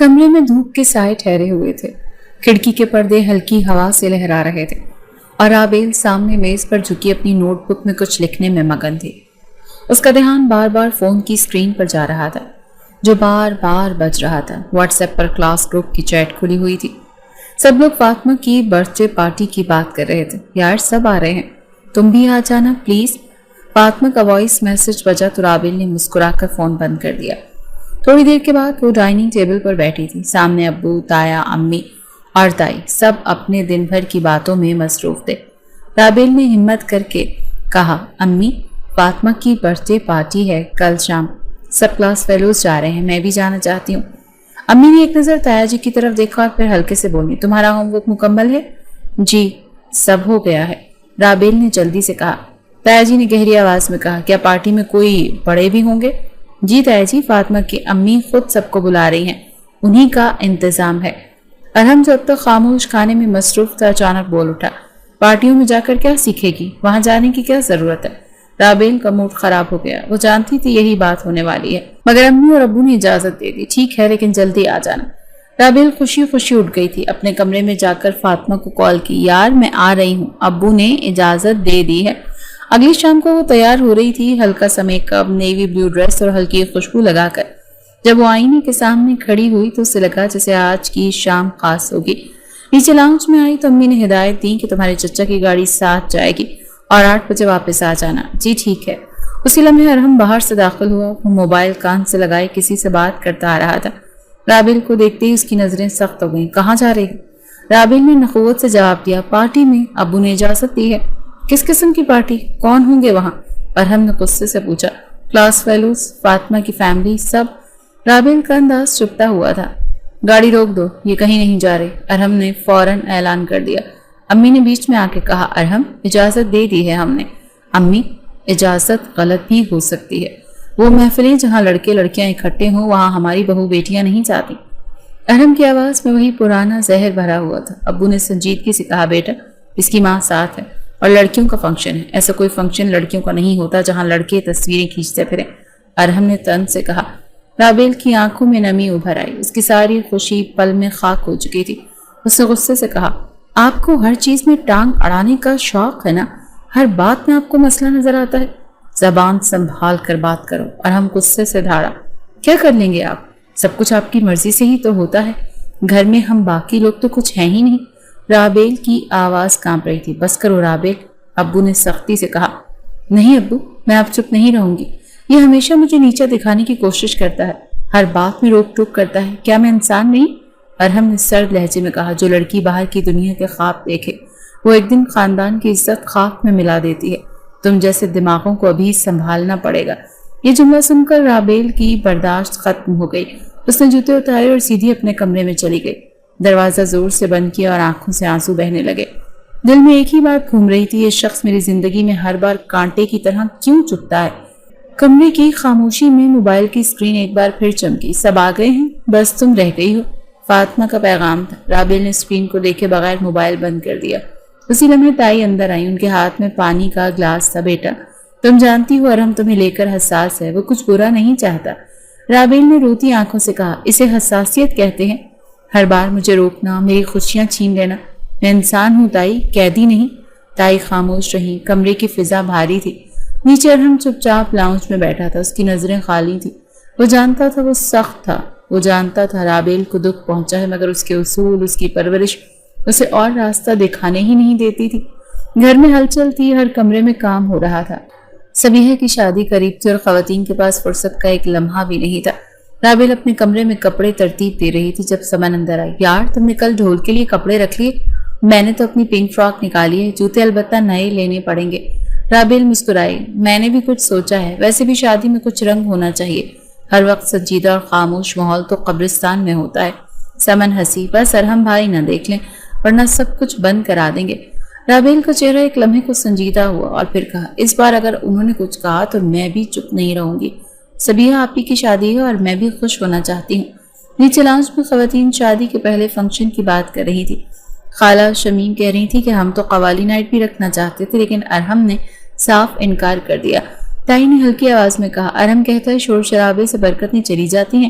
کمرے میں دھوپ کے سائے ٹھہرے ہوئے تھے، کھڑکی کے پردے ہلکی ہوا سے لہرا رہے تھے اور رابیل سامنے میز پر جھکی اپنی نوٹ بک میں کچھ لکھنے میں مگن تھی۔ اس کا دھیان بار بار فون کی اسکرین پر جا رہا تھا جو بار بار بج رہا تھا۔ واٹس ایپ پر کلاس گروپ کی چیٹ کھلی ہوئی تھی، سب لوگ فاطمہ کی برتھ ڈے پارٹی کی بات کر رہے تھے۔ یار سب آ رہے ہیں، تم بھی آ جانا پلیز۔ فاطمہ کا وائس میسج بجا تو رابیل نے مسکرا کر فون بند کر دیا۔ تھوڑی دیر کے بعد وہ ڈائننگ ٹیبل پر بیٹھی تھی، سامنے ابو، تایا، امی اور تائی سب اپنے دن بھر کی باتوں میں مصروف تھے۔ رابیل نے ہمت کر کے کہا، امی فاطمہ کی برتھ ڈے پارٹی ہے کل شام، سب کلاس فیلوز جا رہے ہیں، میں بھی جانا چاہتی ہوں۔ امی نے ایک نظر تایا جی کی طرف دیکھا اور پھر ہلکے سے بولی، تمہارا ہوم ورک مکمل ہے؟ جی سب ہو گیا ہے، رابیل نے جلدی سے کہا۔ تایا جی نے گہری آواز میں کہا، کیا پارٹی میں کوئی بڑے بھی ہوں گے؟ جی تایا جی، فاطمہ کی امی خود سب کو بلا رہی ہیں، انہی کا انتظام ہے۔ ارحم جب تک خاموش کھانے میں مصروف تھا اچانک بول اٹھا، پارٹیوں میں جا کر کیا سیکھے گی، وہاں جانے کی کیا ضرورت ہے؟ رابیل کا موڈ خراب ہو گیا، وہ جانتی تھی یہی بات ہونے والی ہے، مگر امی اور ابو نے اجازت دے دی۔ ٹھیک ہے لیکن جلدی آ جانا۔ رابیل خوشی خوشی اٹھ گئی تھی، اپنے کمرے میں جا کر فاطمہ کو کال کی، یار میں آ رہی ہوں، ابو نے اجازت دے دی ہے۔ اگلی شام کو وہ تیار ہو رہی تھی، ہلکا سا make up, navy blue dress اور ہلکی خوشبو لگا کر۔ جب وہ آئینے کے سامنے کھڑی ہوئی تو اسے لگا جیسے آج کی شام خاص ہوگی۔ نیچے لاؤنج میں آئی تو امی نے ہدایت دی کہ تمہارے چچا کی گاڑی ساتھ جائے گی اور 8 بجے واپس آ جانا۔ جی ٹھیک ہے۔ اسی لمحے ارحم باہر سے داخل ہوا، وہ موبائل کان سے لگائے کسی سے بات کرتا آ رہا تھا۔ رابیل کو دیکھتے ہی اس کی نظریں سخت ہو گئیں، کہاں جا رہے ہیں؟ رابیل نے نخوت سے جواب دیا، پارٹی میں، ابو نے اجازت دی ہے۔ کس قسم کی پارٹی؟ کون ہوں گے وہاں؟ ارحم نے غصے سے پوچھا۔ کلاس فیلوز، فاطمہ کی فیملی، سب۔ رابیل کا انداز چپتا ہوا تھا۔ گاڑی روک دو، یہ کہیں نہیں جا رہے، ارحم نے فوراً اعلان کر دیا۔ امی نے بیچ میں آ کے کہا، ارحم اجازت دے دی ہے ہم نے۔ امی اجازت غلط بھی ہو سکتی ہے، وہ محفلیں جہاں لڑکے لڑکیاں اکٹھے ہوں وہاں ہماری بہو بیٹیاں نہیں جاتی۔ ارحم کی آواز میں وہی پرانا زہر بھرا ہوا تھا۔ ابو نے سنجیدگی سے کہا، بیٹا اس کی ماں ساتھ ہے اور لڑکیوں کا فنکشن ہے، ایسا کوئی فنکشن لڑکیوں کا نہیں ہوتا جہاں لڑکے تصویریں کھینچتے پھریں۔ ارحم نے تن سے کہا۔ رابیل کی آنکھوں میں نمی ابھر آئی، اس کی ساری خوشی پل میں خاک ہو چکی تھی۔ اس نے غصے سے کہا، آپ کو ہر چیز میں ٹانگ اڑانے کا شوق ہے نا، ہر بات میں آپ کو مسئلہ نظر آتا ہے، زبان سنبھال کر بات کرو۔ ارحم غصے سے دھاڑا، کیا کر لیں گے آپ؟ سب کچھ آپ کی مرضی سے ہی تو ہوتا ہے، گھر میں ہم باقی لوگ تو کچھ ہیں ہی نہیں۔ رابیل کی آواز کانپ رہی تھی۔ بس کرو رابیل، ابو نے سختی سے کہا۔ نہیں ابو، میں اب چپ نہیں رہوں گی، یہ ہمیشہ مجھے نیچا دکھانے کی کوشش کرتا ہے، ہر بات میں روک ٹوک کرتا ہے، کیا میں انسان نہیں؟ ارحم نے سرد لہجے میں کہا، جو لڑکی باہر کی دنیا کے خواب دیکھے وہ ایک دن خاندان کی عزت خاک میں ملا دیتی ہے، تم جیسے دماغوں کو ابھی سنبھالنا پڑے گا۔ یہ جملہ سن کر رابیل کی برداشت ختم ہو گئی، اس نے جوتے اتارے اور سیدھی اپنے کمرے میں چلی گئی۔ دروازہ زور سے بند کیا اور آنکھوں سے آنسو بہنے لگے۔ دل میں ایک ہی بات گھوم رہی تھی، یہ شخص میری زندگی میں ہر بار کانٹے کی طرح کیوں چبھتا ہے؟ کمرے کی خاموشی میں موبائل کی اسکرین ایک بار پھر چمکی، سب آ گئے ہیں، بس تم رہ گئی ہو، فاطمہ کا پیغام تھا۔ رابیل نے اسکرین کو دیکھے بغیر موبائل بند کر دیا۔ اسی لمحے تائی اندر آئی، ان کے ہاتھ میں پانی کا گلاس تھا۔ بیٹا تم جانتی ہو ارحم تمہیں لے کر حساس ہے، وہ کچھ برا نہیں چاہتا۔ رابیل نے روتی آنکھوں سے کہا، اسے حساسیت کہتے ہیں، ہر بار مجھے روکنا، میری خوشیاں چھین لینا۔ میں انسان ہوں تائی، قیدی نہیں۔ تائی خاموش رہی، کمرے کی فضا بھاری تھی۔ نیچے ارحم چپ چاپ لاؤنج میں بیٹھا تھا، اس کی نظریں خالی تھی۔ وہ جانتا تھا وہ سخت تھا، وہ جانتا تھا رابیل کو دکھ پہنچا ہے، مگر اس کے اصول، اس کی پرورش اسے اور راستہ دکھانے ہی نہیں دیتی تھی۔ گھر میں ہلچل تھی، ہر کمرے میں کام ہو رہا تھا۔ سبیحہ کی شادی قریب تھی اور خواتین کے پاس فرصت کا ایک لمحہ بھی نہیں تھا۔ رابیل اپنے کمرے میں کپڑے ترتیب دے رہی تھی جب سمن اندر آئی۔ یار تم نے کل ڈھول کے لیے کپڑے رکھ لیے؟ میں نے تو اپنی پنک فراک نکالی ہے، جوتے البتہ نئے لینے پڑیں گے۔ رابیل مسکرائی، میں نے بھی کچھ سوچا ہے، ویسے بھی شادی میں کچھ رنگ ہونا چاہیے، ہر وقت سنجیدہ اور خاموش ماحول تو قبرستان میں ہوتا ہے۔ سمن ہنسی، بس ارحم بھائی نہ دیکھ لیں ورنہ سب کچھ بند کرا دیں گے۔ رابیل کا چہرہ ایک لمحے کو سنجیدہ ہوا اور پھر کہا، اس بار اگر انہوں نے کچھ کہا تو میں بھی چپ نہیں رہوں گی۔ سبیحہ آپ ہی کی شادی ہے اور میں بھی خوش ہونا چاہتی ہوں۔ نیچے لاؤنج میں خواتین شادی کے پہلے فنکشن کی بات کر رہی تھی۔ خالہ شمیم کہہ رہی تھی کہ ہم تو قوالی نائٹ بھی رکھنا چاہتے تھے لیکن ارحم نے صاف انکار کر دیا۔ تائی نے ہلکی آواز میں کہا، ارحم کہتا ہے شور شرابے سے برکتیں چلی جاتی ہیں،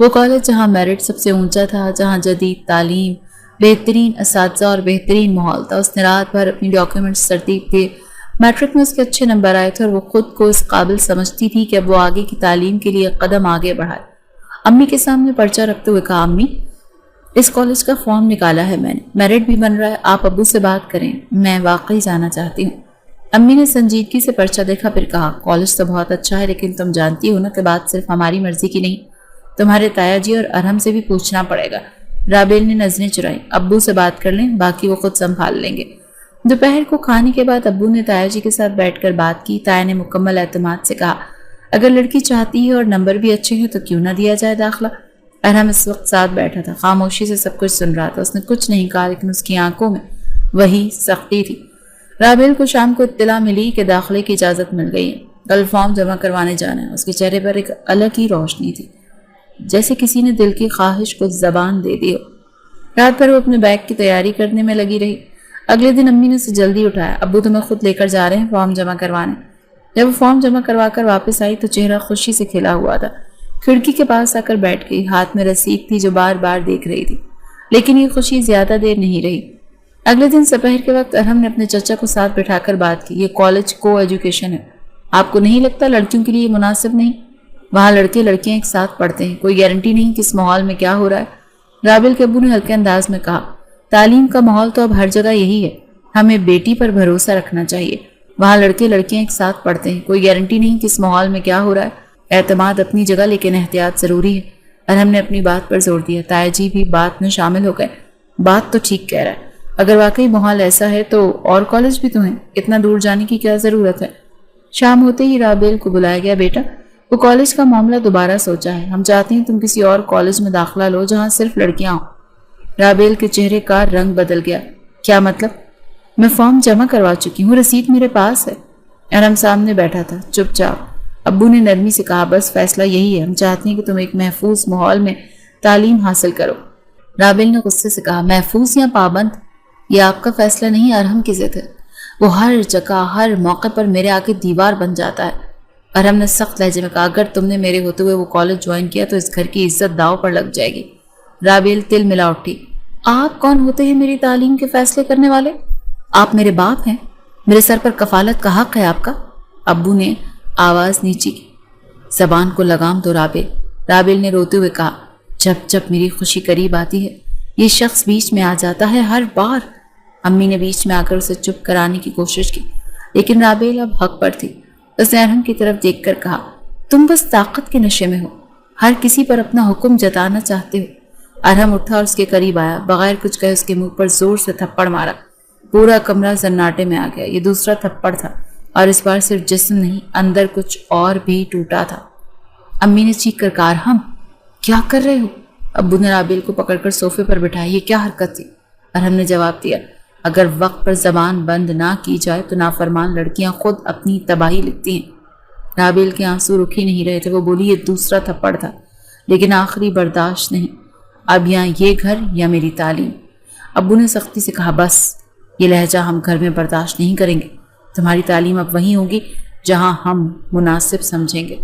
وہ کالج جہاں میرٹ سب سے اونچا تھا، جہاں جدید تعلیم، بہترین اساتذہ اور بہترین ماحول تھا۔ اس نے رات بھر اپنی ڈاکیومنٹس ترتیب دیے۔ میٹرک میں اس کے اچھے نمبر آئے تھے اور وہ خود کو اس قابل سمجھتی تھی کہ اب وہ آگے کی تعلیم کے لیے قدم آگے بڑھائے۔ امی کے سامنے پرچہ رکھتے ہوئے کہا، امی اس کالج کا فارم نکالا ہے میں نے، میرٹ بھی بن رہا ہے، آپ ابو سے بات کریں، میں واقعی جانا چاہتی ہوں۔ امی نے سنجیدگی سے پرچہ دیکھا، پھر کہا، کالج تو بہت اچھا ہے لیکن تم جانتی ہو نا کہ بات صرف ہماری مرضی کی نہیں، تمہارے تایا جی اور ارحم سے بھی پوچھنا پڑے گا۔ رابیل نے نظریں چرائی، ابو سے بات کر لیں، باقی وہ خود سنبھال لیں گے۔ دوپہر کو کھانے کے بعد ابو نے تایا جی کے ساتھ بیٹھ کر بات کی۔ تایا نے مکمل اعتماد سے کہا، اگر لڑکی چاہتی ہے اور نمبر بھی اچھے ہیں تو کیوں نہ دیا جائے داخلہ۔ ارحم اس وقت ساتھ بیٹھا تھا، خاموشی سے سب کچھ سن رہا تھا۔ اس نے کچھ نہیں کہا لیکن اس کی آنکھوں میں وہی سختی تھی۔ رابیل کو شام کو اطلاع ملی کہ داخلے کی اجازت مل گئی ہے، کل فارم جمع کروانے جانا ہے۔ اس کے چہرے پر ایک الگ ہی روشنی تھی، جیسے کسی نے دل کی خواہش کو زبان دے دی ہو۔ رات بھر وہ اپنے بیگ کی تیاری کرنے میں لگی رہی۔ اگلے دن امی نے اسے جلدی اٹھایا، ابو تمہیں خود لے کر جا رہے ہیں فارم جمع کروانے۔ جب وہ فارم جمع کروا کر واپس آئی تو چہرہ خوشی سے کھلا ہوا تھا۔ کھڑکی کے پاس آ کر بیٹھ گئی، ہاتھ میں رسید تھی جو بار بار دیکھ رہی تھی، لیکن یہ خوشی زیادہ دیر نہیں رہی۔ اگلے دن دوپہر کے وقت ارحم نے اپنے چچا کو ساتھ بٹھا کر بات کی، یہ کالج کو ایجوکیشن ہے، آپ کو نہیں لگتا لڑکیوں کے لیے مناسب نہیں؟ وہاں لڑکے لڑکیاں ایک ساتھ پڑھتے ہیں، کوئی گارنٹی نہیں کہ اس ماحول میں کیا ہو رہا ہے۔ رابیل کے ابو نے ہلکے انداز میں کہا، تعلیم کا ماحول تو اب ہر جگہ یہی ہے، ہمیں بیٹی پر بھروسہ رکھنا چاہیے۔ وہاں لڑکے لڑکیاں ایک ساتھ پڑھتے ہیں، کوئی گارنٹی نہیں کہ اس ماحول میں کیا ہو رہا ہے۔ اعتماد اپنی جگہ لیکن احتیاط ضروری ہے۔ ارحم نے اپنی بات پر زور دیا۔ تایا جی بھی بات میں شامل ہو گئے، بات تو ٹھیک کہہ رہا ہے، اگر واقعی ماحول ایسا ہے تو اور کالج بھی تو ہیں، اتنا دور جانے کی کیا ضرورت ہے۔ شام ہوتے ہی رابیل کو بلایا گیا، بیٹا وہ کالج کا معاملہ دوبارہ سوچا ہے، ہم چاہتے ہیں تم کسی اور کالج میں داخلہ لو جہاں صرف لڑکیاں ہوں۔ رابیل کے چہرے کا رنگ بدل گیا، کیا مطلب؟ میں فارم جمع کروا چکی ہوں، رسید میرے پاس ہے۔ ارحم سامنے بیٹھا تھا، چپ چاپ۔ ابو نے نرمی سے کہا، بس فیصلہ یہی ہے، ہم چاہتے ہیں کہ تم ایک محفوظ ماحول میں تعلیم حاصل کرو۔ رابیل نے غصے سے کہا، محفوظ یا پابند، یہ آپ کا فیصلہ نہیں، ارحم کی ضد ہے۔ وہ ہر جگہ ہر موقع پر میرے آگے دیوار بن جاتا ہے۔ ارحم نے سخت لہجے میں کہا، اگر تم نے میرے ہوتے ہوئے وہ کالج جوائن کیا تو اس گھر کی عزت داؤ پر لگ جائے گی۔ رابیل تل ملا اٹھی، آپ کون ہوتے ہیں میری تعلیم کے فیصلے کرنے والے؟ آپ میرے باپ ہیں، میرے سر پر کفالت کا حق ہے آپ کا۔ ابو نے آواز نیچی کی، زبان کو لگام دو رابیل نے روتے ہوئے کہا، جب جب میری خوشی قریب آتی ہے یہ شخص بیچ میں آ جاتا ہے ہر بار۔ امی نے بیچ میں آ کر اسے چپ کرانے کی کوشش کی لیکن رابیل اب حق پر تھی۔ اس نے ارحم کی طرف دیکھ کر کہا، تم بس طاقت کے نشے میں ہو، ہر کسی پر اپنا حکم جتانا چاہتے ہو۔ ارحم اٹھا اور اس کے قریب آیا، بغیر کچھ کہے اس کے منہ پر زور سے تھپڑ مارا۔ پورا کمرہ سناٹے میں آ گیا۔ یہ دوسرا تھپڑ تھا اور اس بار صرف جسم نہیں، اندر کچھ اور بھی ٹوٹا تھا۔ امی نے چیخ کر کہا، ارحم کیا کر رہے ہو؟ ابو نے رابیل کو پکڑ کر صوفے پر بٹھایا، یہ کیا حرکت تھی؟ ارحم نے جواب دیا، اگر وقت پر زبان بند نہ کی جائے تو نافرمان لڑکیاں خود اپنی تباہی لکھتی ہیں۔ رابیل کے آنسو رک ہی نہیں رہے تھے۔ وہ بولی، یہ دوسرا تھپڑ تھا لیکن آخری برداشت نہیں، اب یہاں یہ گھر یا میری تعلیم۔ ابو نے سختی سے کہا، بس یہ لہجہ ہم گھر میں برداشت نہیں کریں گے، تمہاری تعلیم اب وہیں ہوگی جہاں ہم مناسب سمجھیں گے۔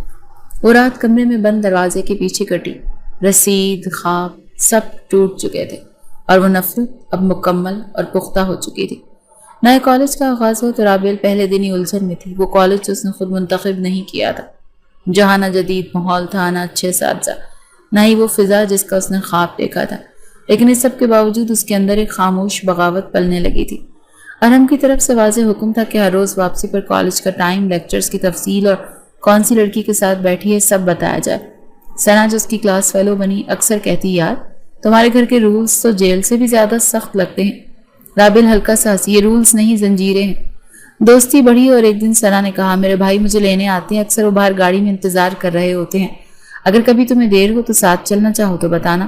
وہ رات کمرے میں بند دروازے کے پیچھے کٹی، رسید خواب سب ٹوٹ چکے تھے اور وہ نفرت اب مکمل اور پختہ ہو چکی تھی۔ نئے کالج کا آغاز ہو تو رابیل پہلے دن ہی الجھن میں تھی۔ وہ کالج جو اس نے خود منتخب نہیں کیا تھا، جہاں نہ جدید ماحول تھا، نہ اچھے اساتذہ، نہ ہی وہ فضا جس کا اس نے خواب دیکھا تھا، لیکن اس سب کے باوجود اس کے اندر ایک خاموش بغاوت پلنے لگی تھی۔ ارحم کی طرف سے واضح حکم تھا کہ ہر روز واپسی پر کالج کا ٹائم، لیکچرز کی تفصیل اور کون سی لڑکی کے ساتھ بیٹھی ہے سب بتایا جائے۔ ثنا جو اس کی کلاس فیلو بنی اکثر کہتی، یار تمہارے گھر کے رولز تو جیل سے بھی زیادہ سخت لگتے ہیں۔ رابیل ہلکا سا ہنسی، یہ رولز نہیں زنجیریں ہیں۔ دوستی بڑھی اور ایک دن ثنا نے کہا، میرے بھائی مجھے لینے آتے ہیں، اکثر وہ باہر گاڑی میں انتظار کر رہے ہوتے ہیں، اگر کبھی تمہیں دیر ہو تو ساتھ چلنا چاہو تو بتانا۔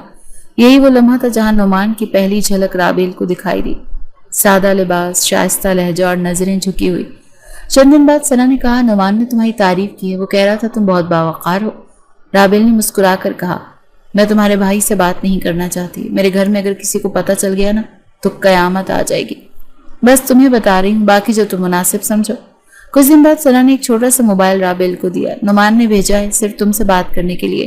یہی وہ لمحہ تھا جہاں نعمان کی پہلی جھلک رابیل کو دکھائی دی، سادہ لباس، شائستہ لہجہ اور نظریں جھکی ہوئی۔ چند دن بعد ثنا نے کہا، نعمان نے تمہاری تعریف کی ہے، وہ کہہ رہا تھا تم بہت باوقار ہو۔ رابیل نے مسکرا کر کہا، میں تمہارے بھائی سے بات نہیں کرنا چاہتی، میرے گھر میں اگر کسی کو پتہ چل گیا نا تو قیامت آ جائے گی، بس تمہیں بتا رہی ہوں، باقی جو تم مناسب سمجھو۔ کچھ دن بعد ثنا نے ایک چھوٹا سا موبائل رابیل کو دیا، نعمان نے بھیجا ہے صرف تم سے بات کرنے کے لیے،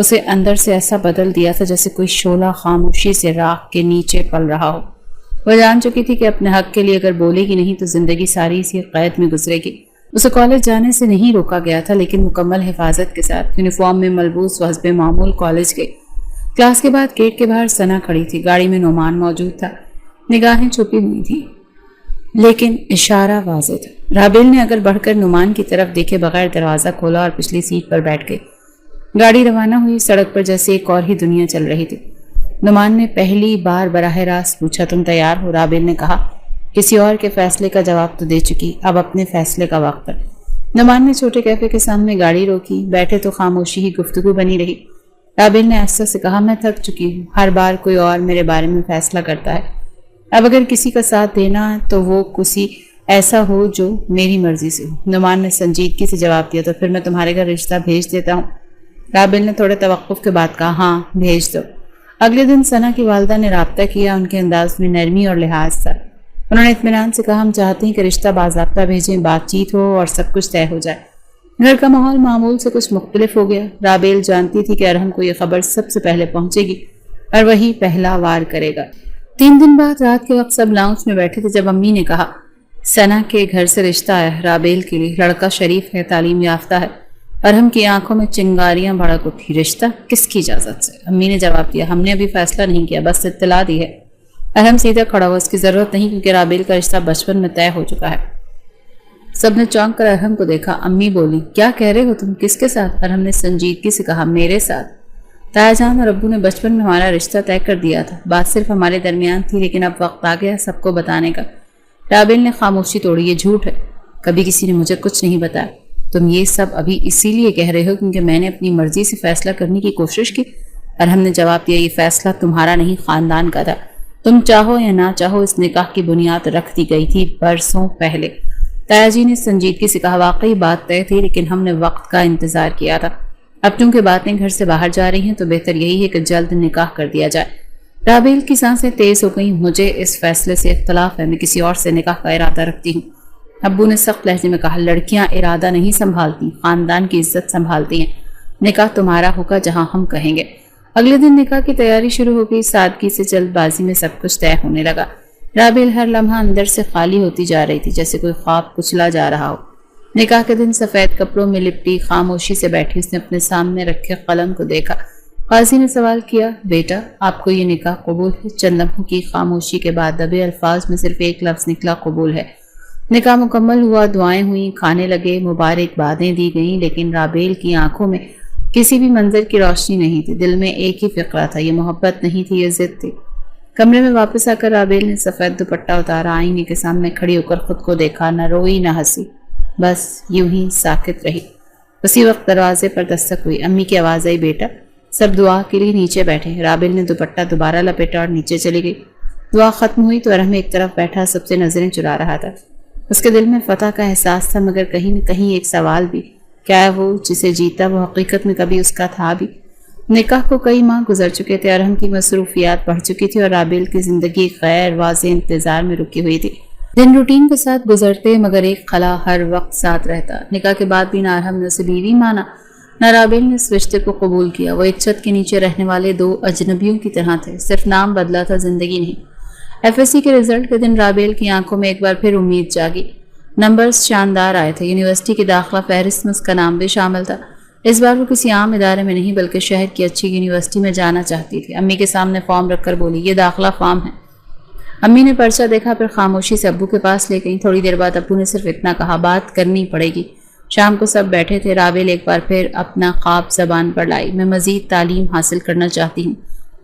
اسے اندر سے ایسا بدل دیا تھا جیسے کوئی شعلہ خاموشی سے راکھ کے نیچے پل رہا ہو۔ وہ جان چکی تھی کہ اپنے حق کے لیے اگر بولے گی نہیں تو زندگی ساری اسی قید میں گزرے گی۔ اسے کالج جانے سے نہیں روکا گیا تھا، لیکن مکمل حفاظت کے ساتھ یونیفارم میں ملبوس وہ حسب معمول کالج گئی۔ کلاس کے بعد گیٹ کے باہر ثنا کھڑی تھی، گاڑی میں نعمان موجود تھا۔ نگاہیں چھپی ہوئی تھی لیکن اشارہ واضح تھا۔ رابیل نے اگر بڑھ کر نعمان کی طرف دیکھے بغیر دروازہ کھولا اور پچھلی سیٹ پر بیٹھ گئی۔ گاڑی روانہ ہوئی، سڑک پر جیسے ایک اور ہی دنیا چل رہی تھی۔ نعمان نے پہلی بار براہ راست پوچھا، تم تیار ہو؟ رابیل نے کہا، کسی اور کے فیصلے کا جواب تو دے چکی، اب اپنے فیصلے کا وقت ہے۔ نعمان نے چھوٹے کیفے کے سامنے گاڑی روکی، بیٹھے تو خاموشی ہی گفتگو بنی رہی۔ رابیل نے احساس سے کہا، میں تھک چکی ہوں، ہر بار کوئی اور میرے بارے میں فیصلہ کرتا ہے۔ اب اگر کسی کا ساتھ دینا ہے تو وہ کسی ایسا ہو جو میری مرضی سے ہو۔ نعمان نے سنجیدگی سے جواب دیا، تو پھر میں تمہارے گھر رشتہ بھیج دیتا ہوں۔ رابیل نے تھوڑے توقف کے بعد کہا، ہاں بھیج دو۔ اگلے دن ثنا کی والدہ نے رابطہ کیا، ان کے انداز میں نرمی اور لحاظ تھا۔ انہوں نے اطمینان سے کہا، ہم چاہتے ہیں کہ رشتہ باضابطہ بھیجیں، بات چیت ہو اور سب کچھ طے ہو جائے۔ گھر کا ماحول معمول سے کچھ مختلف ہو گیا۔ رابیل جانتی تھی کہ ارحم کو یہ خبر سب سے پہلے پہنچے گی اور وہی پہلا وار کرے گا۔ 3 دن بعد رات کے وقت سب لاؤنج میں بیٹھے تھے جب امی نے کہا، ثنا کے گھر سے رشتہ آیا ہے رابیل کے لیے، لڑکا شریف ہے، تعلیم یافتہ ہے۔ ارحم کی آنکھوں میں چنگاریاں بھڑک اٹھی، رشتہ کس کی اجازت سے؟ امی نے جواب دیا، ہم نے ابھی فیصلہ نہیں کیا، بس اطلاع دی ہے۔ ارحم سیدھا کھڑا ہوا، اس کی ضرورت نہیں کیونکہ رابیل کا رشتہ بچپن میں طے ہو چکا ہے۔ سب نے چونک کر ارحم کو دیکھا۔ امی بولی، کیا کہہ رہے ہو تم؟ کس کے ساتھ؟ ارحم نے سنجیدگی سے کہا، میرے ساتھ۔ تایا جان اور ابو نے بچپن میں ہمارا رشتہ طے کر دیا تھا، بات صرف ہمارے درمیان تھی، لیکن اب وقت آ گیا سب کو بتانے کا۔ رابیل نے خاموشی توڑی، یہ جھوٹ ہے، کبھی کسی نے مجھے کچھ نہیں بتایا۔ تم یہ سب ابھی اسی لیے کہہ رہے ہو کیونکہ میں نے اپنی مرضی سے فیصلہ کرنے کی کوشش کی؟ ارحم نے جواب دیا، یہ فیصلہ تمہارا نہیں، خاندان کا تھا۔ تم چاہو یا نہ چاہو اس نکاح کی بنیاد رکھ دی گئی تھی برسوں پہلے۔ تایا جی نے سنجیدگی سے کہا، واقعی بات طے تھی، لیکن ہم نے وقت کا انتظار کیا تھا۔ اب چونکہ باتیں گھر سے باہر جا رہی ہیں تو بہتر یہی ہے کہ جلد نکاح کر دیا جائے۔ رابیل کی سانسیں تیز ہو گئیں، مجھے اس فیصلے سے اختلاف ہے، میں کسی اور سے نکاح کا ارادہ رکھتی ہوں۔ ابو نے سخت لہجے میں کہا، لڑکیاں ارادہ نہیں سنبھالتی، خاندان کی عزت سنبھالتی ہیں۔ نکاح تمہارا ہوگا جہاں ہم کہیں گے۔ اگلے دن نکاح کی تیاری شروع ہو گئی، سادگی سے جلد بازی میں سب کچھ طے ہونے لگا۔ رابیل ہر لمحہ اندر سے خالی ہوتی جا رہی تھی، جیسے کوئی خواب کچلا جا رہا ہو۔ نکاح کے دن سفید کپڑوں میں لپٹی خاموشی سے بیٹھی اس نے اپنے سامنے رکھے قلم کو دیکھا۔ قاضی نے سوال کیا، بیٹا آپ کو یہ نکاح قبول ہے؟ چند لمحوں کی خاموشی کے بعد دبے الفاظ میں صرف ایک لفظ نکلا، قبول ہے۔ نکاح مکمل ہوا، دعائیں ہوئیں، کھانے لگے، مبارکبادیں دی گئیں، لیکن رابیل کی آنکھوں میں کسی بھی منظر کی روشنی نہیں تھی، دل میں ایک ہی فقرہ تھا، یہ محبت نہیں تھی، یہ ضد تھی۔ کمرے میں واپس آ کر رابیل نے سفید دوپٹہ اتارا، آئینے کے سامنے کھڑی ہو کر خود کو دیکھا، نہ روئی نہ ہنسی، بس یوں ہی ساکت رہی۔ اسی وقت دروازے پر دستک ہوئی، امی کی آواز آئی، بیٹا۔ سب دعا کے لیے نیچے بیٹھے۔ رابیل نے دوپٹہ دوبارہ لپیٹا اور نیچے چلی گئی۔ دعا ختم ہوئی تو ارحم ایک طرف بیٹھا سب سے نظریں چرا رہا تھا۔ اس کے دل میں فتح کا احساس تھا، مگر کہیں نہ کہیں ایک سوال بھی، کیا وہ جسے جیتا وہ حقیقت میں کبھی اس کا تھا بھی؟ نکاح کو کئی ماہ گزر چکے تھے، ارحم کی مصروفیات بڑھ چکی تھی اور رابیل کی زندگی غیر واضح انتظار میں رکی ہوئی تھی۔ دن روٹین کے ساتھ گزرتے مگر ایک خلا ہر وقت ساتھ رہتا۔ نکاح کے بعد بھی نہ ارحم نے اسے بیوی مانا، نہ رابیل نے اس رشتے کو قبول کیا۔ وہ ایک چھت کے نیچے رہنے والے دو اجنبیوں کی طرح تھے، صرف نام بدلا تھا، زندگی نہیں۔ FSC کے رزلٹ کے دن رابیل کی آنکھوں میں ایک بار پھر امید جاگی۔ نمبرز شاندار آئے تھے، یونیورسٹی کی داخلہ فہرست میں اس کا نام بھی شامل تھا۔ اس بار وہ کسی عام ادارے میں نہیں بلکہ شہر کی اچھی یونیورسٹی میں جانا چاہتی تھی۔ امی کے سامنے فارم رکھ کر بولی، یہ داخلہ فارم ہے۔ امی نے پرچہ دیکھا، پھر خاموشی سے ابو کے پاس لے گئی۔ تھوڑی دیر بعد ابو نے صرف اتنا کہا، بات کرنی پڑے گی۔ شام کو سب بیٹھے تھے۔ رابیل ایک بار پھر اپنا خواب زبان پر لائی، میں مزید تعلیم حاصل کرنا چاہتی ہوں،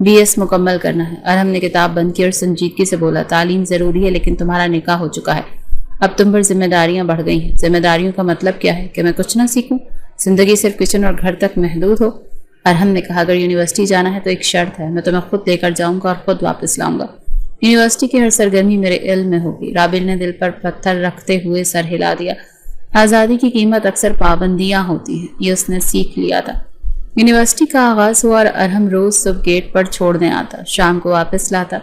BS مکمل کرنا ہے۔ ارحم نے کتاب بند کی اور سنجیدگی سے بولا، تعلیم ضروری ہے لیکن تمہارا نکاح ہو چکا ہے، اب تم پر ذمہ داریاں بڑھ گئی ہیں۔ ذمہ داریوں کا مطلب کیا ہے؟ کہ میں کچھ نہ سیکھوں، زندگی صرف کچن اور گھر تک محدود ہو؟ ارحم نے کہا، اگر یونیورسٹی جانا ہے تو ایک شرط ہے، میں تمہیں خود لے کر جاؤں گا اور خود واپس لاؤں گا۔ یونیورسٹی کی ہر سرگرمی میرے علم میں ہوگی۔ رابیل نے دل پر پتھر رکھتے ہوئے سر ہلا دیا۔ آزادی کی قیمت اکثر پابندیاں ہوتی ہیں، یہ اس نے سیکھ لیا تھا۔ یونیورسٹی کا آغاز ہوا اور ارحم روز صبح گیٹ پر چھوڑنے آتا، شام کو واپس لاتا۔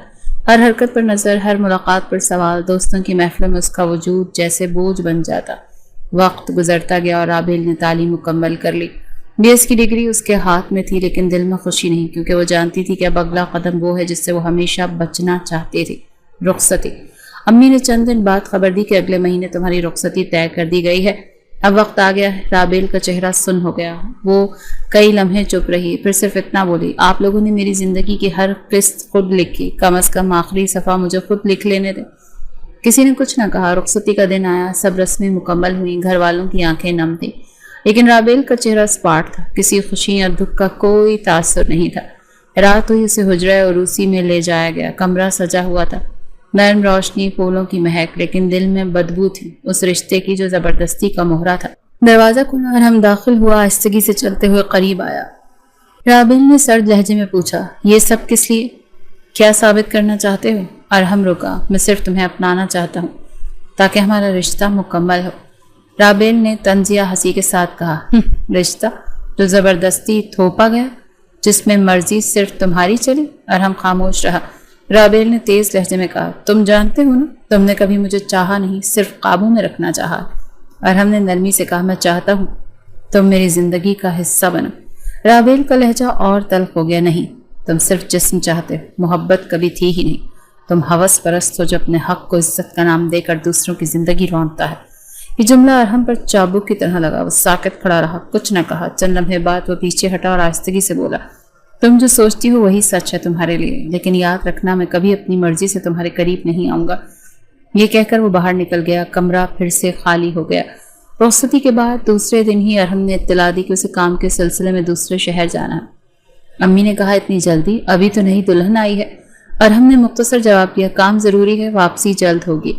ہر حرکت پر نظر، ہر ملاقات پر سوال، دوستوں کی محفلوں میں اس کا وجود جیسے بوجھ بن جاتا۔ وقت گزرتا گیا اور رابیل نے تعلیم مکمل کر لی۔ BS کی ڈگری اس کے ہاتھ میں تھی لیکن دل میں خوشی نہیں، کیونکہ وہ جانتی تھی کہ اب اگلا قدم وہ ہے جس سے وہ ہمیشہ بچنا چاہتے تھے، رخصتی۔ امی نے چند دن بعد خبر دی کہ اگلے مہینے تمہاری رخصتی طے کر دی گئی ہے، اب وقت آ گیا ہے۔ رابیل کا چہرہ سن ہو گیا، وہ کئی لمحے چپ رہی، پھر صرف اتنا بولی، آپ لوگوں نے میری زندگی کی ہر قسط خود لکھی، کم از کم آخری صفحہ مجھے خود لکھ لینے دیں۔ کسی نے کچھ نہ کہا۔ رخصتی کا دن آیا، سب رسمیں مکمل ہوئیں، گھر والوں کی آنکھیں نم تھیں، لیکن رابیل کا چہرہ سپاٹ تھا، کسی خوشی یا دکھ کا کوئی تاثر نہیں تھا۔ رات ہوئی، اسے حجرہ عروسی میں لے جایا گیا، کمرہ سجا ہوا تھا، نرم روشنی، پھولوں کی مہک، لیکن دل میں بدبو تھی، اس رشتے کی جو زبردستی کا مہرہ تھا۔ دروازہ کھلا اور ہم داخل ہوا، آہستگی سے چلتے ہوئے قریب آیا۔ رابیل نے سرد لہجے میں پوچھا، یہ سب کس لیے؟ کیا ثابت کرنا چاہتے ہو؟ ارحم رکا، میں صرف تمہیں اپنانا چاہتا ہوں تاکہ ہمارا رشتہ مکمل ہو۔ رابیل نے طنزیہ ہنسی کے ساتھ کہا، رشتہ جو زبردستی تھوپا گیا، جس میں مرضی صرف تمہاری چلی؟ ارحم خاموش رہا۔ رابیل نے تیز لہجے میں کہا، تم جانتے ہو نا، تم نے کبھی مجھے چاہا نہیں، صرف قابو میں رکھنا چاہا۔ ارحم نے نرمی سے کہا، میں چاہتا ہوں تم میری زندگی کا حصہ بنو۔ رابیل کا لہجہ اور تلخ ہو گیا، نہیں، تم صرف جسم چاہتے ہو، محبت کبھی تھی ہی نہیں۔ تم ہوس پرست ہو جو اپنے حق کو عزت کا نام دے کر دوسروں کی زندگی رونتا ہے۔ یہ جملہ ارحم پر چابک کی طرح لگا، وہ ساکت کھڑا رہا، کچھ نہ کہا۔ چند لمحے بعد وہ پیچھے ہٹا اور آہستگی سے بولا، تم جو سوچتی ہو وہی سچ ہے تمہارے لیے، لیکن یاد رکھنا میں کبھی اپنی مرضی سے تمہارے قریب نہیں آؤں گا۔ یہ کہہ کر وہ باہر نکل گیا، کمرہ پھر سے خالی ہو گیا۔ رخصتی کے بعد دوسرے دن ہی ارحم نے اطلاع دی کہ اسے کام کے سلسلے میں دوسرے شہر جانا ہے۔ امی نے کہا، اتنی جلدی؟ ابھی تو نہیں دلہن آئی ہے۔ ارحم نے مختصر جواب دیا، کام ضروری ہے، واپسی جلد ہوگی۔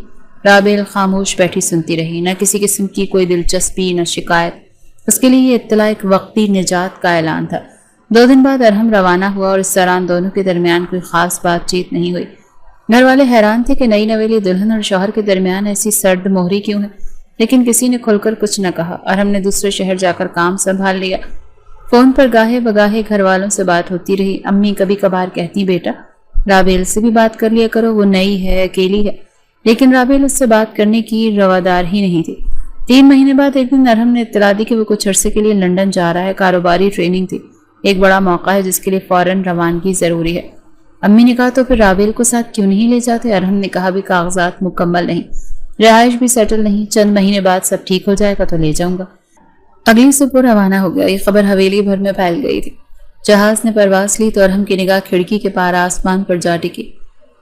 رابیل خاموش بیٹھی سنتی رہی، نہ کسی قسم کی کوئی دلچسپی، نہ شکایت۔ اس کے لیے یہ اطلاع ایک وقتی نجات کا اعلان تھا۔ 2 دن بعد ارحم روانہ ہوا اور اس دوران دونوں کے درمیان کوئی خاص بات چیت نہیں ہوئی۔ گھر والے حیران تھے کہ نئی نویلی دلہن اور شوہر کے درمیان ایسی سرد مہری کیوں ہے، لیکن کسی نے کھل کر کچھ نہ کہا۔ ارحم نے دوسرے شہر جا کر کام سنبھال لیا۔ فون پر گاہے بگاہے گھر والوں سے بات ہوتی رہی۔ امی کبھی کبھار کہتی، بیٹا رابیل سے بھی بات کر لیا کرو، وہ نئی ہے، اکیلی ہے، لیکن رابیل اس سے بات کرنے کی روادار ہی نہیں تھی۔ 3 مہینے بعد ایک دن ارحم نے اطلاع دی کہ وہ کچھ عرصے کے لیے لندن جا رہا ہے، کاروباری ٹریننگ تھی، ایک بڑا موقع ہے جس کے لیے فوراً روانگی ضروری ہے۔ امی نے کہا، تو پھر رابیل کو ساتھ کیوں نہیں لے جاتے؟ ارحم نے کہا، بھی کاغذات مکمل نہیں، رہائش بھی سیٹل نہیں، چند مہینے بعد سب ٹھیک ہو جائے گا تو لے جاؤں گا۔ اگلی صبح روانہ ہو گیا۔ یہ خبر حویلی بھر میں پھیل گئی تھی۔ جہاز نے پرواز لی تو ارحم کی نگاہ کھڑکی کے پار آسمان پر جا ٹکی۔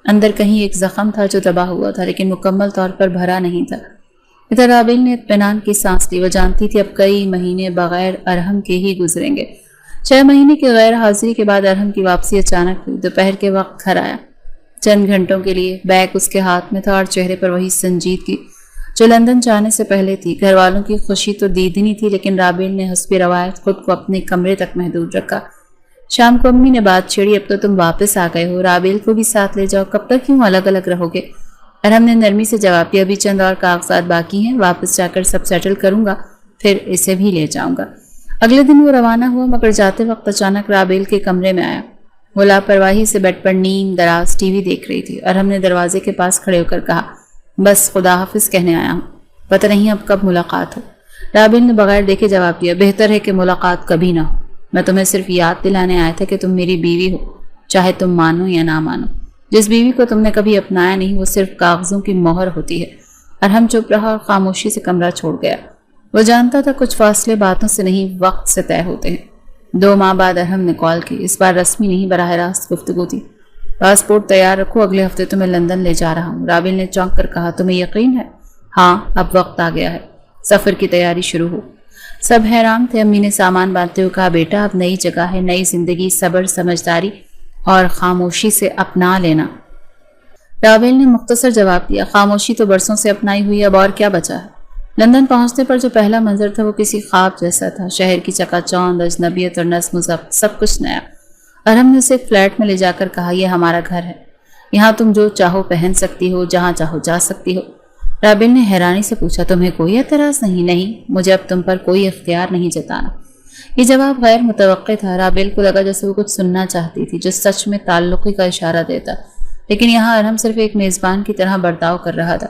اندر کہیں ایک زخم تھا جو دبا ہوا تھا، لیکن مکمل طور پر بھرا نہیں تھا۔ ادھر رابیل نے اطمینان کی سانس لی، وہ جانتی تھی اب کئی مہینے بغیر ارحم کے ہی گزریں گے۔ 6 مہینے کی غیر حاضری کے بعد ارحم کی واپسی اچانک ہوئی۔ دوپہر کے وقت گھر آیا، چند گھنٹوں کے لیے۔ بیگ اس کے ہاتھ میں تھا اور چہرے پر وہی سنجیدگی جو لندن جانے سے پہلے تھی۔ گھر والوں کی خوشی تو دیدنی تھی، لیکن رابیل نے حسب روایت خود کو اپنے کمرے تک محدود رکھا۔ شام کو امی نے بات چھیڑی، اب تو تم واپس آ گئے ہو، رابیل کو بھی ساتھ لے جاؤ، کب تک کیوں الگ الگ رہو گے؟ ارحم نے نرمی سے جواب دیا، ابھی چند اور کاغذات باقی ہیں، واپس جا کر سب سیٹل کروں گا، پھر اسے بھی لے جاؤں گا۔ اگلے دن وہ روانہ ہوا، مگر جاتے وقت اچانک رابیل کے کمرے میں آیا۔ وہ لاپرواہی سے بیڈ پر نیم دراز ٹی وی دیکھ رہی تھی۔ ارحم نے دروازے کے پاس کھڑے ہو کر کہا، بس خدا حافظ کہنے آیا ہوں، پتہ نہیں اب کب ملاقات ہو۔ رابیل نے بغیر دیکھے جواب دیا، بہتر ہے کہ ملاقات کبھی نہ ہو، میں تمہیں صرف یاد دلانے آیا تھا کہ تم میری بیوی ہو، چاہے تم مانو یا نہ مانو۔ جس بیوی کو تم نے کبھی اپنایا نہیں وہ صرف کاغذوں کی مہر ہوتی ہے۔ ارحم چپ رہا اور خاموشی سے کمرہ چھوڑ گیا۔ وہ جانتا تھا کچھ فاصلے باتوں سے نہیں وقت سے طے ہوتے ہیں۔ 2 ماہ بعد ارحم نے کال کی، اس بار رسمی نہیں، براہ راست گفتگو تھی۔ پاسپورٹ تیار رکھو، اگلے ہفتے تمہیں لندن لے جا رہا ہوں۔ رابیل نے چونک کر کہا، تمہیں یقین ہے؟ ہاں، اب وقت آ گیا ہے، سفر کی تیاری شروع ہو۔ سب حیران تھے۔ امی نے سامان باندھتے ہوئے کہا، بیٹا اب نئی جگہ ہے، نئی زندگی، صبر، سمجھداری اور خاموشی سے اپنا لینا۔ رابیل نے مختصر جواب دیا، خاموشی تو برسوں سے اپنائی ہوئی، اب اور کیا بچا ہے؟ لندن پہنچنے پر جو پہلا منظر تھا وہ کسی خواب جیسا تھا، شہر کی چکا چوند، اجنبیت اور نظم و ضبط، سب کچھ نیا۔ ارحم نے اسے ایک فلیٹ میں لے جا کر کہا، یہ ہمارا گھر ہے، یہاں تم جو چاہو پہن سکتی ہو، جہاں چاہو جا سکتی ہو۔ رابیل نے حیرانی سے پوچھا، تمہیں کوئی اعتراض نہیں؟ نہیں، مجھے اب تم پر کوئی اختیار نہیں جتانا۔ یہ جواب غیر متوقع تھا۔ رابیل کو لگا جیسے وہ کچھ سننا چاہتی تھی جو سچ میں تعلقی کا اشارہ دیتا، لیکن یہاں ارحم صرف ایک میزبان کی طرح برتاؤ کر رہا تھا۔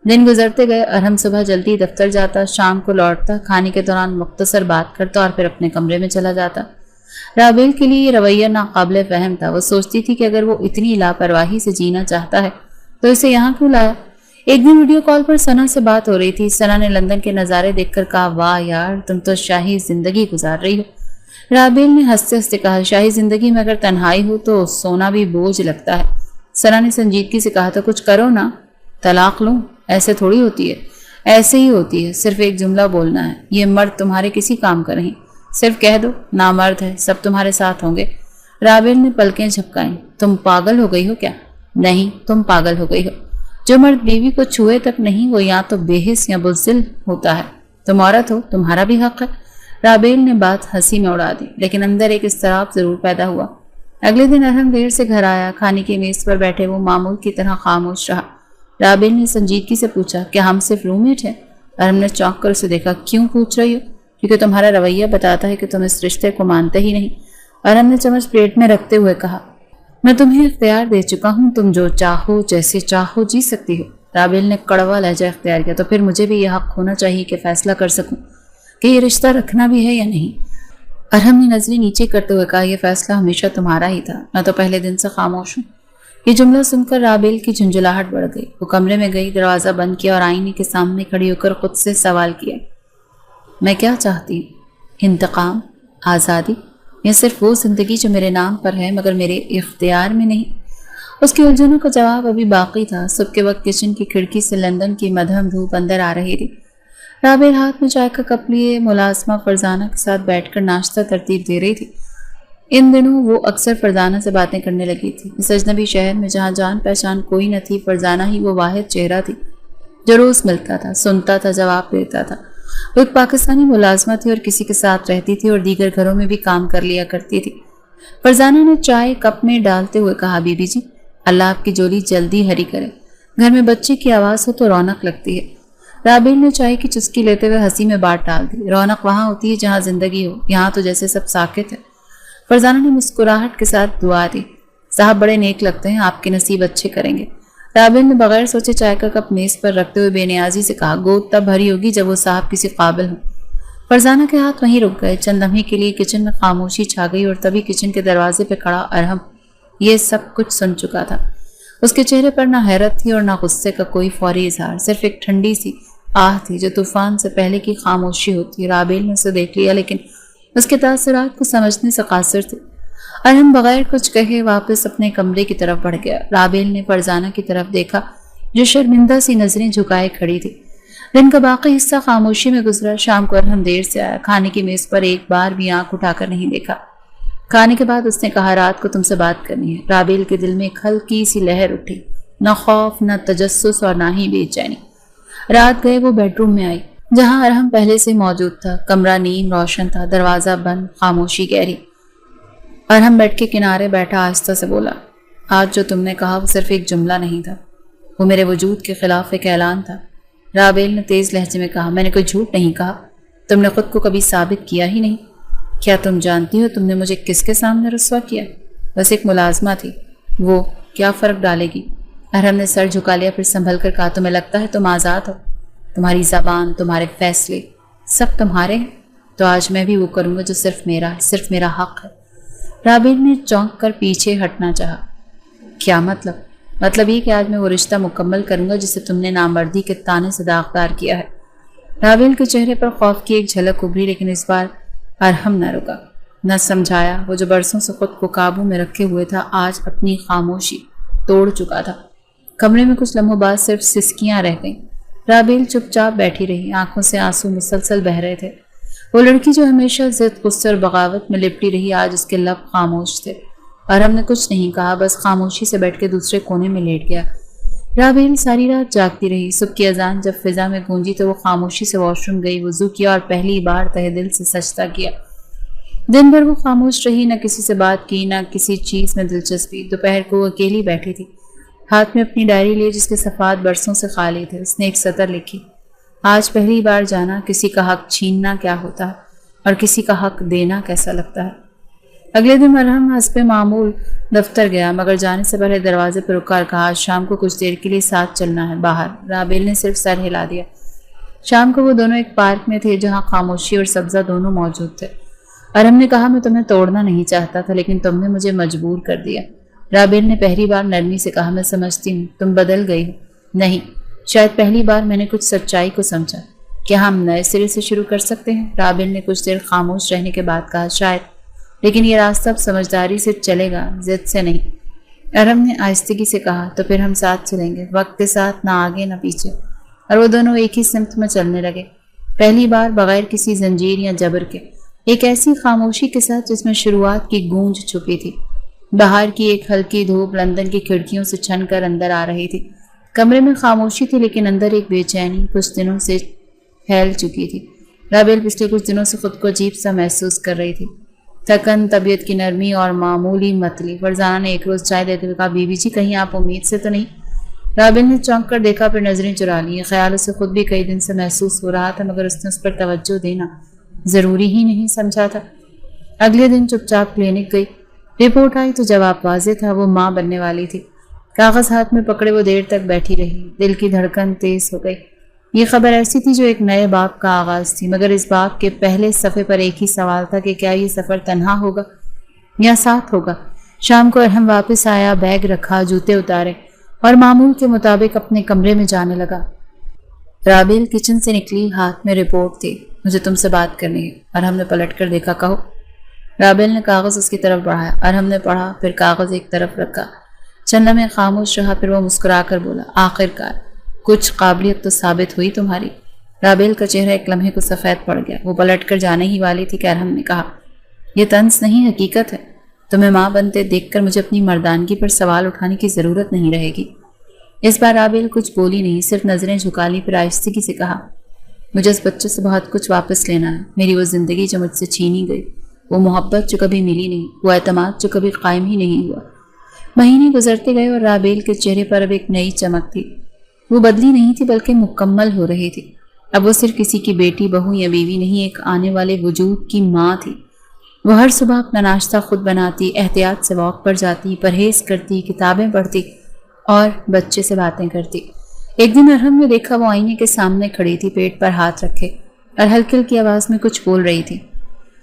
دن گزرتے گئے، ارحم صبح جلدی دفتر جاتا، شام کو لوٹتا، کھانے کے دوران مختصر بات کرتا اور پھر اپنے کمرے میں چلا جاتا۔ رابیل کے لیے یہ رویہ ناقابل فہم تھا۔ وہ سوچتی تھی کہ اگر وہ اتنی لاپرواہی سے جینا چاہتا ہے تو اسے یہاں کیوں لایا؟ ایک دن ویڈیو کال پر ثنا سے بات ہو رہی تھی۔ ثنا نے لندن کے نظارے دیکھ کر کہا، واہ یار، تم تو شاہی زندگی گزار رہی ہو۔ رابیل نے ہنستے ہنستے کہا، شاہی زندگی میں اگر تنہائی ہو تو سونا بھی بوجھ لگتا ہے۔ ثنا نے سنجیدگی سے کہا، تو کچھ کرو نا، طلاق لوں؟ ایسے تھوڑی ہوتی ہے۔ ایسے ہی ہوتی ہے، صرف ایک جملہ بولنا ہے، یہ مرد تمہارے کسی کام کا نہیں، صرف کہہ دو نامرد ہے، سب تمہارے ساتھ ہوں گے۔ رابیل نے پلکیں جھپکائیں، تم پاگل ہو گئی ہو کیا؟ نہیں، تم پاگل ہو گئی ہو۔ جو مرد بیوی کو چھوئے تک نہیں، وہ یا تو بے حس یا بزدل ہوتا ہے۔ تم عورت ہو، تمہارا بھی حق ہے۔ رابیل نے بات ہنسی میں اڑا دی، لیکن اندر ایک اضطراب ضرور پیدا ہوا۔ اگلے دن ارحم دیر سے گھر آیا۔ کھانے کی میز پر بیٹھے وہ معمول کی طرح خاموش رہا۔ رابیل نے سنجیدگی سے پوچھا، کیا ہم صرف روم میٹ ہیں؟ ارحم نے چونک کر اسے دیکھا، کیوں پوچھ رہی ہو؟ کیونکہ تمہارا رویہ بتاتا ہے کہ تم اس رشتے کو مانتے ہی نہیں۔ ارحم نے چمچ پلیٹ میں رکھتے ہوئے کہا، میں تمہیں اختیار دے چکا ہوں، تم جو چاہو جیسے چاہو جی سکتی ہو۔ رابیل نے کڑوا لہجہ اختیار کیا، تو پھر مجھے بھی یہ حق ہونا چاہیے کہ فیصلہ کر سکوں کہ یہ رشتہ رکھنا بھی ہے یا نہیں۔ ارحم نے نظریں نیچے کرتے ہوئے کہا، یہ فیصلہ ہمیشہ تمہارا ہی تھا، میں تو پہلے دن سے خاموش ہوں۔ یہ جملہ سن کر رابیل کی جھنجھلاہٹ بڑھ گئی۔ وہ کمرے میں گئی، دروازہ بند کیا اور آئینے کے سامنے کھڑی ہو کر خود سے سوال کیا، میں کیا چاہتی ہوں؟ انتقام؟ آزادی؟ یا صرف وہ زندگی جو میرے نام پر ہے مگر میرے اختیار میں نہیں؟ اس کی الجھنوں کا جواب ابھی باقی تھا۔ صبح کے وقت کچن کی کھڑکی سے لندن کی مدھم دھوپ اندر آ رہی تھی۔ رابیل ہاتھ میں چائے کا کپ لیے ملازمہ فرزانہ کے ساتھ بیٹھ کر ناشتہ ترتیب دے رہی تھی۔ ان دنوں وہ اکثر فرزانہ سے باتیں کرنے لگی تھی۔ اس اجنبی شہر میں جہاں جان پہچان کوئی نہ تھی، فرزانہ ہی وہ واحد چہرہ تھی جو روز ملتا تھا، سنتا تھا، جواب دیتا تھا۔ وہ ایک پاکستانی ملازمہ تھی اور کسی کے ساتھ رہتی تھی اور دیگر گھروں میں بھی کام کر لیا کرتی تھی۔ فرزانہ نے چائے کپ میں ڈالتے ہوئے کہا، بی بی جی، اللہ آپ کی جولی جلدی ہری کرے۔ گھر میں بچے کی آواز ہو تو رونق لگتی ہے۔ رابیل نے چائے کی چسکی لیتے ہوئے ہنسی میں بات ڈال دی، رونق وہاں ہوتی ہے جہاں زندگی ہو، یہاں تو جیسے سب ساکت ہے۔ فرزانہ نے مسکراہٹ کے ساتھ دعا دی، صاحب بڑے نیک لگتے ہیں، آپ کے نصیب اچھے کریں گے۔ رابیل نے بغیر سوچے چائے کا کپ میز پر رکھتے ہوئے بے نیازی سے کہا، گود تب بھری ہوگی جب وہ صاحب کسی قابل ہوں۔ فرزانہ کے ہاتھ وہیں رک گئے۔ چند لمحے کے لیے کچن میں خاموشی چھا گئی اور تبھی کچن کے دروازے پہ کھڑا ارحم یہ سب کچھ سن چکا تھا۔ اس کے چہرے پر نہ حیرت تھی اور نہ غصے کا کوئی فوری اظہار، صرف ایک ٹھنڈی سی آہ تھی جو طوفان سے پہلے کی خاموشی ہوتی۔ رابیل نے اسے دیکھ لیا لیکن اس کے تاثرات کو سمجھنے سے قاصر تھی۔ ارحم بغیر کچھ کہے واپس اپنے کمرے کی طرف بڑھ گیا۔ رابیل نے فرزانہ کی طرف دیکھا جو شرمندہ سی نظریں جھکائے کھڑی تھی۔ دن کا باقی حصہ خاموشی میں گزرا۔ شام کو ارحم دیر سے آیا، کھانے کی میز پر ایک بار بھی آنکھ اٹھا کر نہیں دیکھا۔ کھانے کے بعد اس نے کہا، رات کو تم سے بات کرنی ہے۔ رابیل کے دل میں ایک ہلکی سی لہر اٹھی، نہ خوف، نہ تجسس اور نہ ہی بے چینی۔ رات گئے وہ بیڈ روم میں آئی جہاں ارحم پہلے سے موجود تھا۔ کمرہ نیم روشن تھا، دروازہ بند، خاموشی گہری۔ ارحم بیڈ کے کنارے بیٹھا آہستہ سے بولا، آج جو تم نے کہا وہ صرف ایک جملہ نہیں تھا، وہ میرے وجود کے خلاف ایک اعلان تھا۔ رابیل نے تیز لہجے میں کہا، میں نے کوئی جھوٹ نہیں کہا، تم نے خود کو کبھی ثابت کیا ہی نہیں۔ کیا تم جانتی ہو تم نے مجھے کس کے سامنے رسوا کیا؟ بس ایک ملازمہ تھی، وہ کیا فرق ڈالے گی؟ ارحم نے سر جھکا لیا، پھر سنبھل کر کہا، تمہیں لگتا ہے تم آزاد ہو، تمہاری زبان، تمہارے فیصلے سب تمہارے ہیں، تو آج میں بھی وہ کروں گا جو صرف میرا ہے، صرف میرا حق ہے۔ رابیل نے چونک کر پیچھے ہٹنا چاہا۔ کیا مطلب؟ مطلب یہ کہ آج میں وہ رشتہ مکمل کروں گا جسے تم نے نامردی کے طانے سے داغدار کیا ہے۔ رابیل کے چہرے پر خوف کی ایک جھلک ابھری، لیکن اس بار ارحم نہ رکا، نہ سمجھایا۔ وہ جو برسوں سے خود کو قابو میں رکھے ہوئے تھا آج اپنی خاموشی توڑ چکا تھا۔ کمرے میں کچھ لمحوں بعد صرف سسکیاں رہ گئیں۔ رابیل چپ چاپ بیٹھی رہی، آنکھوں سے آنسو مسلسل بہہ رہے تھے۔ وہ لڑکی جو ہمیشہ ضد، غصے اور بغاوت میں لپٹی رہی، آج اس کے لب خاموش تھے۔ ارحم نے کچھ نہیں کہا، بس خاموشی سے بیٹھ کے دوسرے کونے میں لیٹ گیا۔ رابیل ساری رات جاگتی رہی۔ صبح کی اذان جب فضا میں گونجی تو وہ خاموشی سے واش روم گئی، وضو کیا اور پہلی بار تہہ دل سے سجدہ کیا۔ دن بھر وہ خاموش رہی، نہ کسی سے بات کی، نہ کسی چیز میں دلچسپی۔ دوپہر کو وہ اکیلی بیٹھی تھی، ہاتھ میں اپنی ڈائری لیے جس کے صفحات برسوں سے خالی تھے۔ اس نے ایک سطر لکھی، آج پہلی بار جانا کسی کا حق چھیننا کیا ہوتا ہے اور کسی کا حق دینا کیسا لگتا ہے۔ اگلے دن مرہم حسب معمول دفتر گیا، مگر جانے سے پہلے دروازے پر رکا اور کہا آج شام کو کچھ دیر کے لیے ساتھ چلنا ہے باہر۔ رابیل نے صرف سر ہلا دیا۔ شام کو وہ دونوں ایک پارک میں تھے جہاں خاموشی اور سبزہ دونوں موجود تھے۔ ارہم نے کہا میں تمہیں توڑنا نہیں چاہتا تھا لیکن تم نے مجھے مجبور کر دیا۔ رابیل نے پہلی بار نرمی سے کہا میں سمجھتی ہوں تم بدل گئی ہو۔ نہیں، شاید پہلی بار میں نے کچھ سچائی کو سمجھا۔ کیا ہم نئے سرے سے شروع کر سکتے ہیں؟ رابیل نے کچھ دیر خاموش رہنے کے بعد کہا شاید، لیکن یہ راستہ اب سمجھداری سے چلے گا، ضد سے نہیں۔ ارہم نے آہستگی سے کہا تو پھر ہم ساتھ چلیں گے، وقت کے ساتھ، نہ آگے نہ پیچھے۔ اور وہ دونوں ایک ہی سمت میں چلنے لگے، پہلی بار بغیر کسی زنجیر یا جبر کے، ایک ایسی خاموشی کے ساتھ جس میں شروعات کی گونج چھپی تھی۔ باہر کی ایک ہلکی دھوپ لندن کی کھڑکیوں سے چھن کر اندر آ رہی تھی۔ کمرے میں خاموشی تھی لیکن اندر ایک بے چینی کچھ دنوں سے پھیل چکی تھی۔ رابیل پچھلے کچھ دنوں سے خود کو عجیب سا محسوس کر رہی تھی، تھکن، طبیعت کی نرمی اور معمولی متلی۔ فرزانہ نے ایک روز چائے دیتے ہوئے کہا بی بی جی کہیں آپ امید سے تو نہیں؟ رابیل نے چونک کر دیکھا پھر نظریں چرا لی۔ یہ خیال اسے خود بھی کئی دن سے محسوس ہو رہا تھا مگر اس نے اس پر توجہ دینا ضروری ہی نہیں سمجھا تھا۔ اگلے دن چپ چاپ کلینک گئی۔ رپورٹ آئی تو جواب واضح تھا، وہ ماں بننے والی تھی۔ کاغذ ہاتھ میں پکڑے وہ دیر تک بیٹھی رہی، دل کی دھڑکن تیز ہو گئی۔ یہ خبر ایسی تھی جو ایک نئے باب کا آغاز تھی، مگر اس باب کے پہلے صفحے پر ایک ہی سوال تھا کہ کیا یہ سفر تنہا ہوگا یا ساتھ ہوگا۔ شام کو ارہم واپس آیا، بیگ رکھا، جوتے اتارے اور معمول کے مطابق اپنے کمرے میں جانے لگا۔ رابیل کچن سے نکلی، ہاتھ میں رپورٹ تھی۔ مجھے تم سے بات کرنی ہے۔ ارہم نے پلٹ کر دیکھا، کہو۔ رابیل نے کاغذ اس کی طرف بڑھایا، ارہم نے پڑھا، پھر کاغذ ایک طرف رکھا۔ چند لمحے خاموش رہا، پھر وہ مسکرا کر بولا آخرکار کچھ قابلیت تو ثابت ہوئی تمہاری۔ رابیل کا چہرہ ایک لمحے کو سفید پڑ گیا، وہ پلٹ کر جانے ہی والی تھی کہ ارہم نے کہا یہ طنز نہیں، حقیقت ہے۔ تمہیں ماں بنتے دیکھ کر مجھے اپنی مردانگی پر سوال اٹھانے کی ضرورت نہیں رہے گی۔ اس بار رابیل کچھ بولی نہیں، صرف نظریں جھکا لی، پھر آہستگی سے کہا مجھے اس بچے سے بہت کچھ واپس لینا ہے، میری وہ زندگی جو مجھ سے چھینی گئی، وہ محبت جو کبھی ملی نہیں، وہ اعتماد جو کبھی قائم ہی نہیں ہوا۔ مہینے گزرتے گئے اور رابیل کے چہرے پر اب ایک نئی چمک تھی۔ وہ بدلی نہیں تھی بلکہ مکمل ہو رہی تھی۔ اب وہ صرف کسی کی بیٹی، بہو یا بیوی نہیں، ایک آنے والے وجود کی ماں تھی۔ وہ ہر صبح اپنا ناشتہ خود بناتی، احتیاط سے واک پر جاتی، پرہیز کرتی، کتابیں پڑھتی اور بچے سے باتیں کرتی۔ ایک دن ارہم نے دیکھا وہ آئینے کے سامنے کھڑی تھی، پیٹ پر ہاتھ رکھے اور ہلکی ہلکی آواز میں کچھ بول رہی تھی۔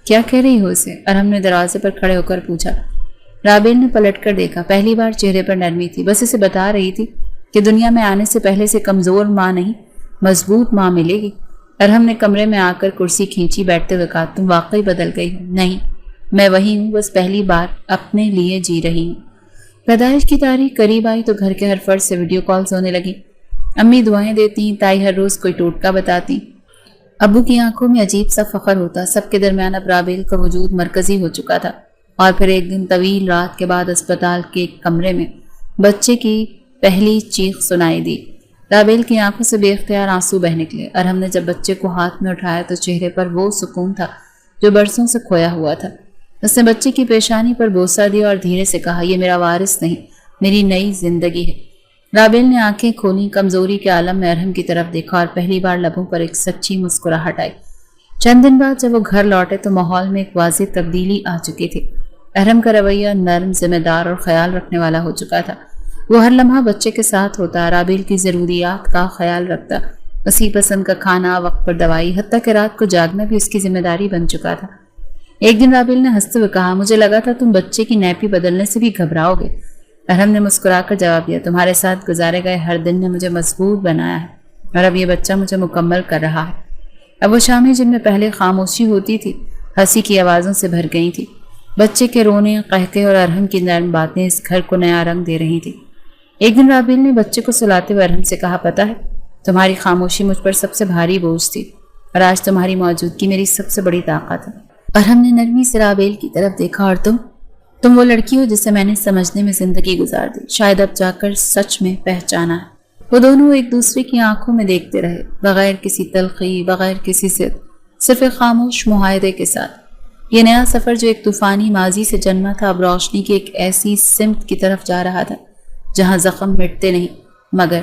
کیا کہہ رہی ہو اسے؟ ارہم نے دروازے پر کھڑے ہو کر پوچھا۔ رابیل نے پلٹ کر دیکھا، پہلی بار چہرے پر نرمی تھی، بس اسے بتا رہی تھی کہ دنیا میں آنے سے پہلے سے کمزور ماں نہیں، مضبوط ماں ملے گی۔ ارہم نے کمرے میں آ کر کرسی کھینچی، بیٹھتے ہوئے کہا تم واقعی بدل گئی ہو۔ نہیں، میں وہی ہوں، بس پہلی بار اپنے لیے جی رہی ہوں۔ پیدائش کی تاریخ قریب آئی تو گھر کے ہر فرد سے ویڈیو کالز ہونے لگی۔ امی دعائیں دیتی، تائی ہر روز کوئی ٹوٹکا بتاتی، ابو کی آنکھوں میں عجیب سا فخر ہوتا۔ سب کے درمیان اب رابیل کا وجود مرکزی ہو چکا تھا۔ اور پھر ایک دن طویل رات کے بعد اسپتال کے ایک کمرے میں بچے کی پہلی چیخ سنائی دی۔ رابیل کی آنکھوں سے بے اختیار آنسو بہہ نکلے۔ ارہم نے جب بچے کو ہاتھ میں اٹھایا تو چہرے پر وہ سکون تھا جو برسوں سے کھویا ہوا تھا۔ اس نے بچے کی پیشانی پر بوسہ دیا اور دھیرے سے کہا یہ میرا وارث نہیں، میری نئی زندگی ہے۔ رابیل نے آنکھیں کھولی، کمزوری کے عالم میں ارہم کی طرف دیکھا اور پہلی بار لبوں پر ایک سچی مسکراہٹ آئی۔ چند دن بعد جب وہ گھر لوٹے تو ماحول میں ایک واضح تبدیلی آ چکی تھی۔ ارہم کا رویہ نرم، ذمہ دار اور خیال رکھنے والا ہو چکا تھا۔ وہ ہر لمحہ بچے کے ساتھ ہوتا، رابیل کی ضروریات کا خیال رکھتا، اسی پسند کا کھانا، وقت پر دوائی، حتیٰ کہ رات کو جاگنا بھی اس کی ذمہ داری بن چکا تھا۔ ایک دن رابیل نے ہنستے ہوئے کہا مجھے لگا تھا تم بچے کی نیپی بدلنے سے بھی گھبراؤ گے۔ ارہم نے مسکرا کر جواب دیا تمہارے ساتھ گزارے گئے ہر دن نے مجھے مضبوط بنایا ہے اور اب یہ بچہ مجھے مکمل کر رہا ہے۔ اب وہ شامیں جن میں پہلے خاموشی ہوتی تھی ہنسی کی آوازوں سے بھر گئی تھی۔ بچے کے رونے، قہقہے اور ارہم کی نرم باتیں اس گھر کو نیا رنگ دے رہی تھی۔ ایک دن رابیل نے بچے کو سلاتے ہوئے ارہم سے کہا پتہ ہے تمہاری خاموشی مجھ پر سب سے بھاری بوجھ تھی اور آج تمہاری موجودگی میری سب سے بڑی طاقت ہے۔ ارہم نے نرمی سے رابیل کی طرف دیکھا اور تم وہ لڑکی ہو جسے میں نے سمجھنے میں زندگی گزار دی، شاید اب جا کر سچ میں پہچانا ہے۔ وہ دونوں ایک دوسرے کی آنکھوں میں دیکھتے رہے، بغیر کسی تلخی، بغیر کسی ضد، صرف ایک خاموش معاہدے کے ساتھ۔ یہ نیا سفر جو ایک طوفانی ماضی سے جنما تھا اب روشنی کی ایک ایسی سمت کی طرف جا رہا تھا جہاں زخم مٹتے نہیں مگر